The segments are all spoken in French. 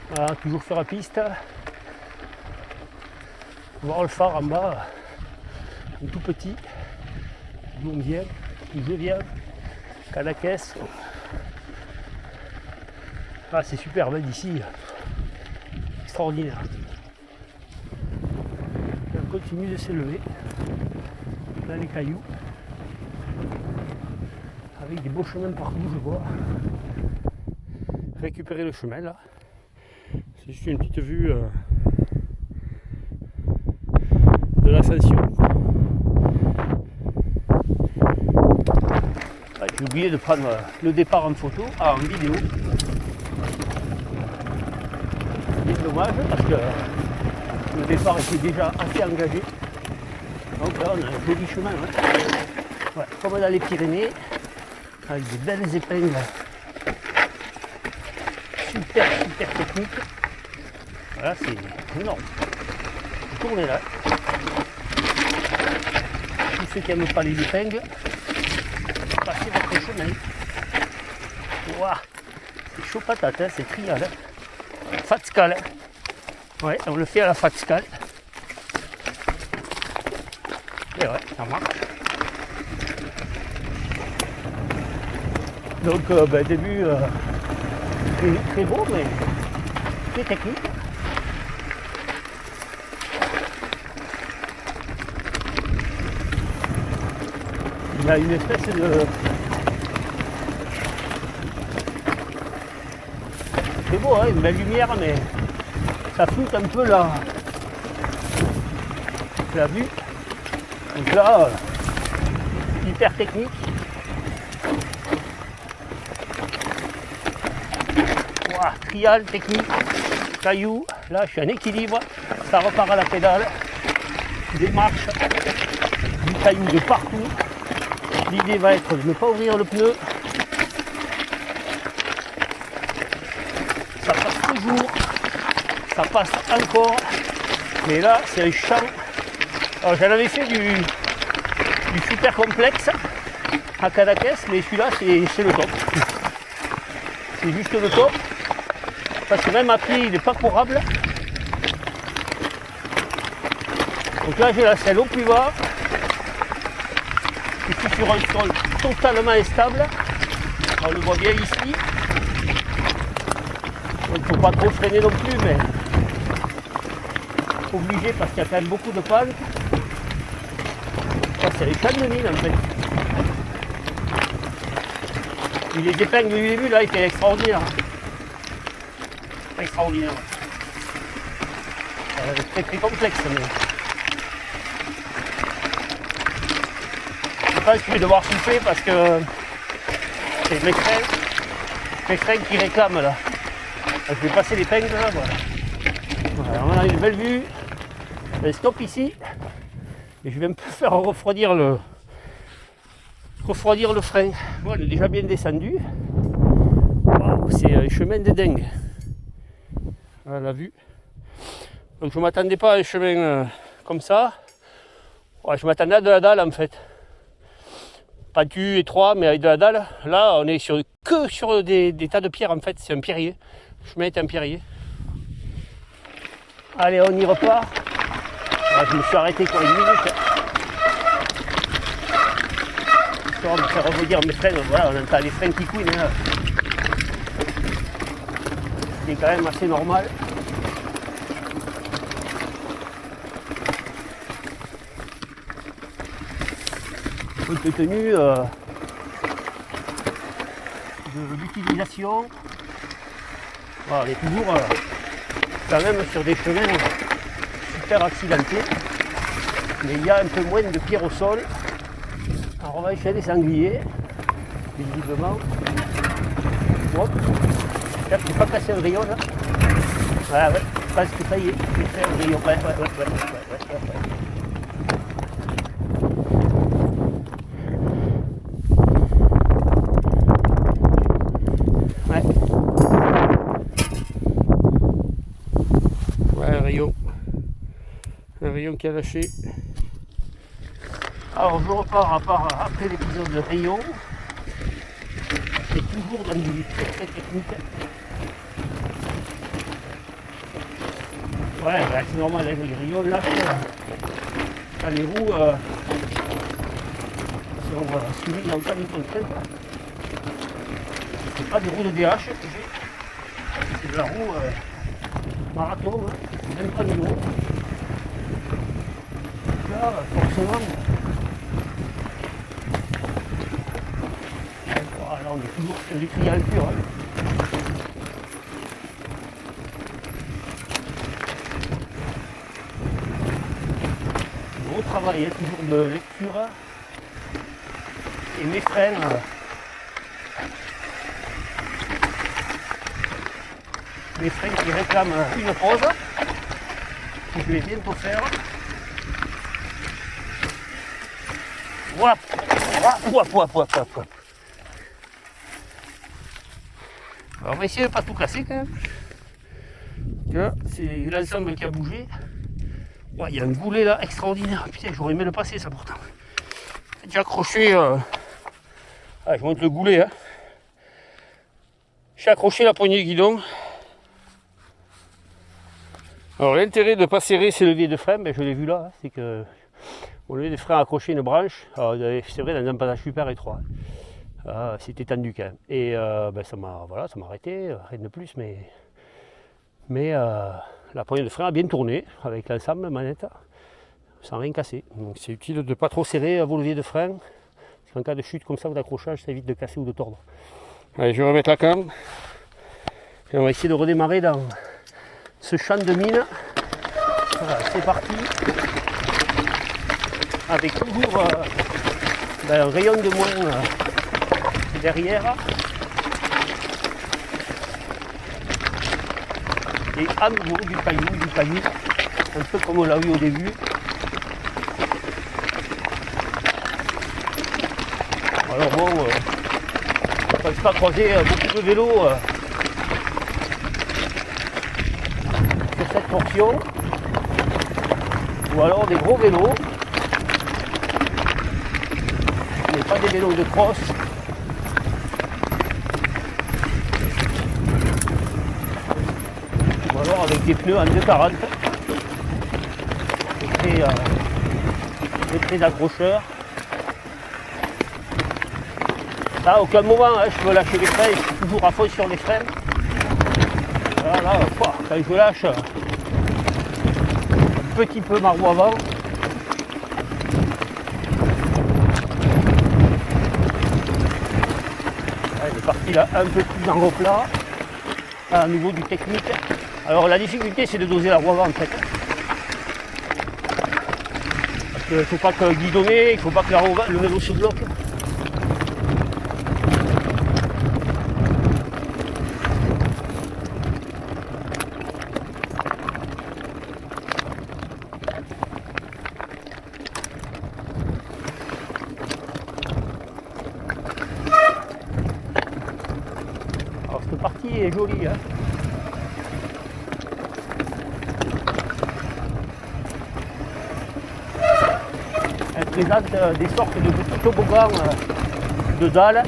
Voilà, toujours sur la piste. Voir le phare en bas, un tout petit, d'où on vient, d'où je viens, Cadaqués. Ah, c'est superbe d'ici, extraordinaire. Et on continue de s'élever dans les cailloux, avec des beaux chemins partout, je vois. Récupérer le chemin là, c'est juste une petite vue de l'ascension. Ah, j'ai oublié de prendre le départ en photo, en vidéo. C'est dommage parce que le départ était déjà assez engagé. Donc là on a un joli chemin. Ouais, comme dans les Pyrénées, avec des belles épingles. Super technique. Voilà, c'est énorme. Vous tournez là. Tous ceux qui n'aiment pas les épingles, passez votre chemin. Waouh, c'est chaud patate, hein, c'est trial. Hein. Fatscal. Ouais, on le fait à la Fatscal. Et ouais, ça marche. Donc début très beau, mais très technique. Il y a une espèce de... C'est beau, hein, une belle lumière, mais ça floute un peu la vue. Donc là, hyper technique. Wow, trial, technique, caillou. Là, je suis en équilibre. Ça repart à la pédale. Des marches, du caillou de partout. L'idée va être de ne pas ouvrir le pneu. Ça passe toujours. Ça passe encore. Mais là, c'est un champ. Alors, j'en avais fait du super complexe à Cadaqués, mais celui-là, c'est le top. C'est juste le top. Parce que même à pied, il n'est pas courable. Donc là, j'ai la selle au plus bas. Je suis sur un sol totalement instable. On le voit bien ici. Il ne faut pas trop freiner non plus, mais obligé parce qu'il y a quand même beaucoup de pales. Ça, c'est les champs de mine en fait. Et les épingles du début là étaient extraordinaires. Extraordinaire. Très complexe. Mais... je pense que je vais devoir souffler parce que c'est mes freins qui réclament là. Je vais passer l'épingle là, voilà. On a une belle vue. Je stop ici. Et je vais un peu faire refroidir le frein. Bon, il est déjà bien descendu. Wow, c'est un chemin de dingue. Voilà la vue. Donc je ne m'attendais pas à un chemin comme ça. Ouais, je m'attendais à de la dalle en fait. Pentu étroit mais avec de la dalle. Là on est que sur des tas de pierres en fait. C'est un pierrier. Le chemin est un pierrier. Allez, on y repart. Là, je me suis arrêté quoi, une minute. Histoire de faire revenir mes freins. Voilà, on entend les freins qui couinent. Hein. C'est quand même assez normal. Compte tenu de l'utilisation, voilà, on est toujours quand même sur des chemins super accidentés, mais il y a un peu moins de pierres au sol. Alors on va essayer des sangliers, visiblement. Hop, j'espère que je n'ai pas cassé un rayon là. Voilà, ouais, je pense que ça y est, j'ai fait un rayon. Ouais. Un rayon qui a lâché. Alors je repars après l'épisode de rayon. C'est toujours dans du très technique. Ouais, bah, c'est normal, les grillons là, quand les roues sont suivies dans le cas de contrainte. C'est pas des roues de DH que j'ai, c'est de la roue marathon, hein, 23 000 €. Là, forcément, voilà, on est toujours sur du trial pur. Hein. Gros travail, hein, toujours de lecture. Et mes freins. Mes freins qui réclament une pause. Que je vais bientôt faire. Wap, wap, wap, wap, wap. Alors on va essayer de ne pas tout casser quand même. C'est l'ensemble qui a bougé. Ouais, il y a un goulet là extraordinaire. Putain, j'aurais aimé le passer ça pourtant. J'ai accroché. Ah, je monte le goulet. Hein. J'ai accroché la poignée de guidon. Alors l'intérêt de ne pas serrer ces leviers de frein, ben, je l'ai vu là, hein, c'est que mon levier de frein a accroché une branche. Alors, c'est vrai dans un passage super étroit. C'était tendu quand même. Et ben, ça m'a arrêté, rien de plus, mais la poignée de frein a bien tourné avec l'ensemble manette sans rien casser. Donc c'est utile de ne pas trop serrer vos leviers de frein. Parce qu'en cas de chute comme ça ou d'accrochage, ça évite de casser ou de tordre. Allez, je vais remettre la cam. Et on va essayer de redémarrer dans ce champ de mine. Voilà, c'est parti. Avec toujours un rayon de moins derrière. Et à nouveau du paillis, un peu comme on l'a vu au début. Alors bon, je ne pense pas croiser beaucoup de vélos sur cette portion, ou alors des gros vélos, mais pas des vélos de cross. Ou alors avec des pneus en 240, des traits d'accrocheur. À aucun moment hein, je peux lâcher les freins, je suis toujours à fond sur les freins. Là, quand je lâche un petit peu ma roue avant, elle est partie là un peu plus en replat, à nouveau du technique. Alors la difficulté c'est de doser la roue avant en fait. Parce qu'il ne faut pas que guidonner, il ne faut pas que le vélo se bloque. Alors cette partie est jolie. Hein. Elle présente des sortes de petits toboggans de dalles.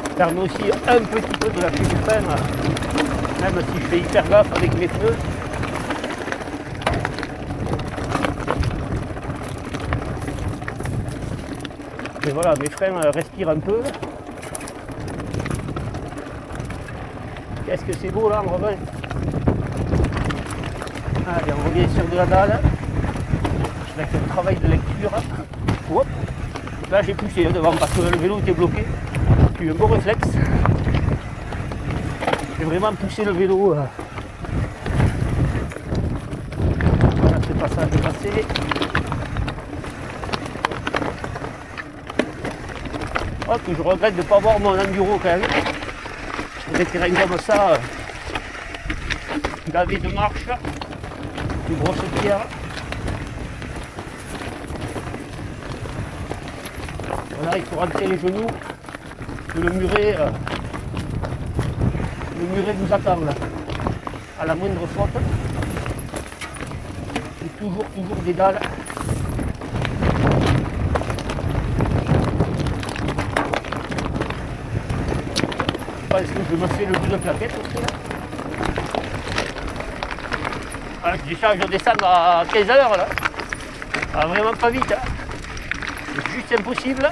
Ça permet aussi un petit peu de lâcher du frein, même si je fais hyper gaffe avec mes pneus. Et voilà, mes freins respirent un peu. Qu'est-ce que c'est beau là, on revient. Allez, on revient sur de la dalle. Avec un travail de lecture. Hop. Là j'ai poussé devant parce que le vélo était bloqué. J'ai eu un bon réflexe. J'ai vraiment poussé le vélo. Voilà, ce passage est passé. Oh, que je regrette de ne pas avoir mon enduro quand même. Des terrains comme ça, gavé de marche, de grosses pierres. Voilà, il faut rentrer les genoux, que le muret vous attend là, à la moindre faute. Et toujours des dalles. pense que je me fais le bout de plaquette aussi là. Ah, je décharge de descendre à 15 heures là. Ah, vraiment pas vite. Hein. C'est juste impossible.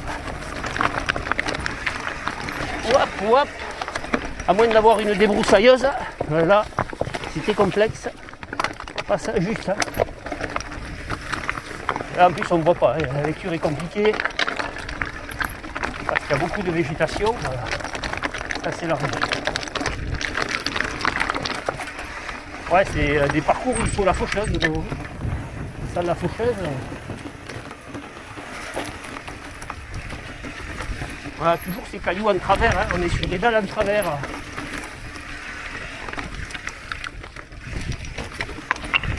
Hop, hop. À moins d'avoir une débroussailleuse. Là, c'était complexe. Pas ça juste. Hein. Là, en plus, on ne voit pas. Hein. La lecture est compliquée. Parce qu'il y a beaucoup de végétation. Voilà. Ça, c'est la route. Ouais, c'est des parcours où il faut la faucheuse. Ça, la faucheuse. Voilà, toujours ces cailloux en travers. Hein. On est sur des dalles en travers.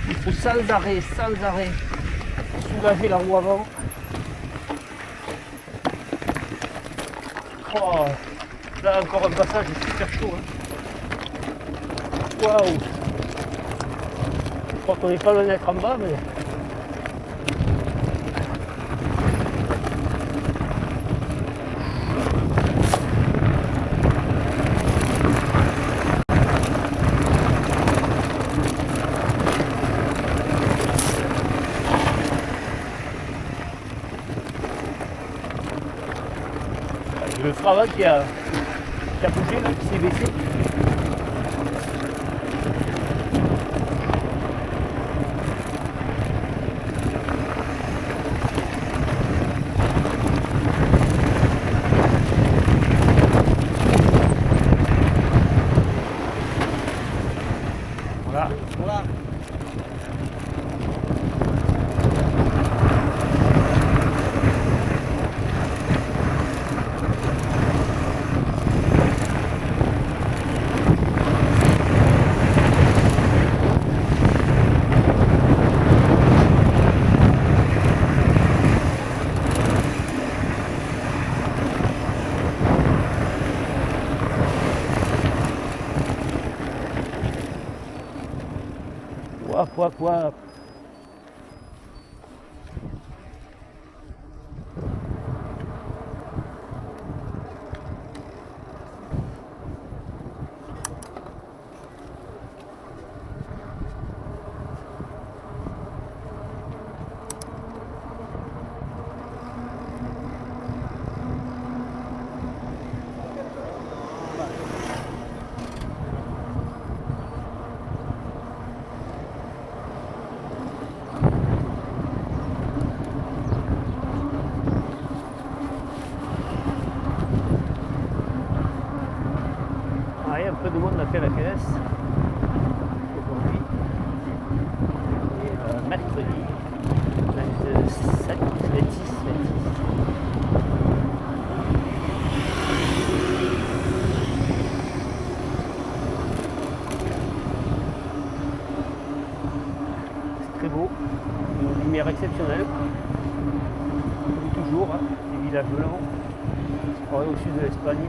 Il faut sans arrêt soulager la roue avant. Oh, là encore un passage super chaud. Hein. Waouh! Je crois qu'on n'est pas loin d'être en bas, mais. Le travail qui a bougé, là, qui s'est baissé. Voilà. Voilà. Wap, wap, wap. Un peu de monde a fait la caisse aujourd'hui. Et mercredi 27, 26. C'est très beau, une lumière exceptionnelle. Comme toujours, hein, les villages blancs, au sud de l'Espagne.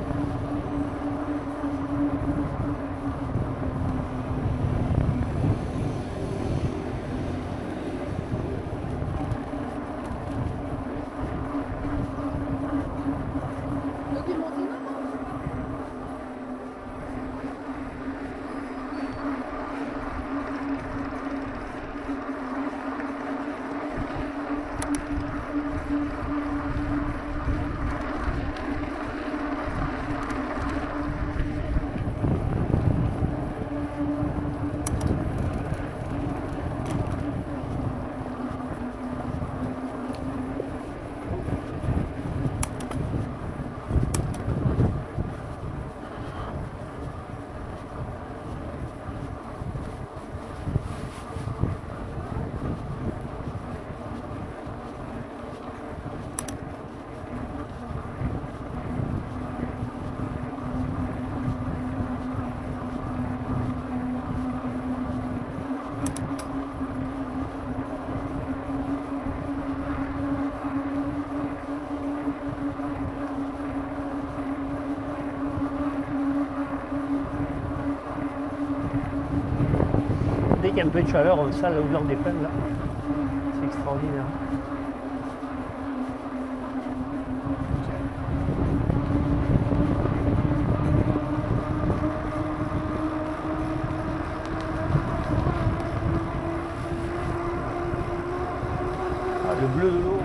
Dès qu'il y a un peu de chaleur, on sent l'odeur des pins là. C'est extraordinaire. Le bleu de l'eau.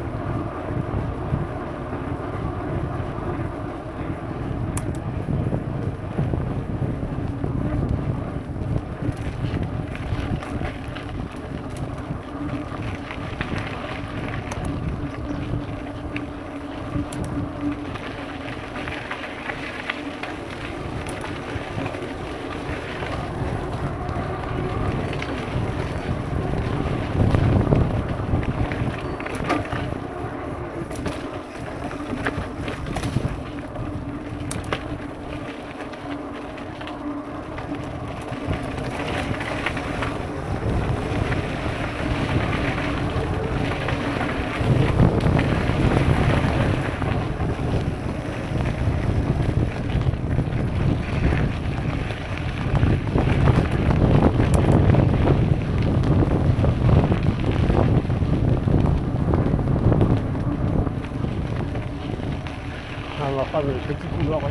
On va prendre le petit couloir là.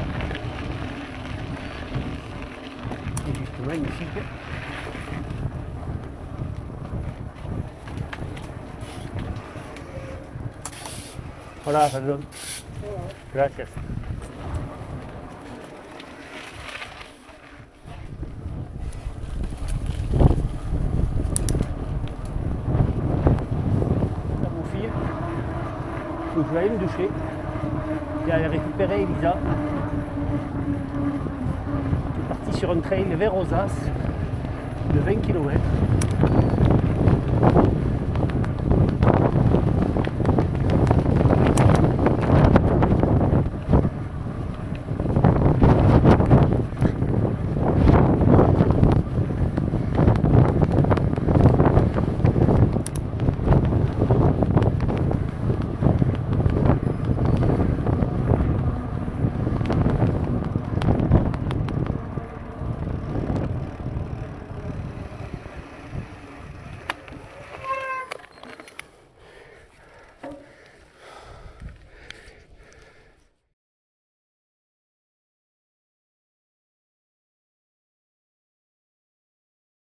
C'est juste magnifique. Voilà, ça donne. Gracias. Ça mon fil. Donc je vais aller me doucher. Et aller récupérer Elisa. Je suis parti sur un trail vers Rosas de 20 km.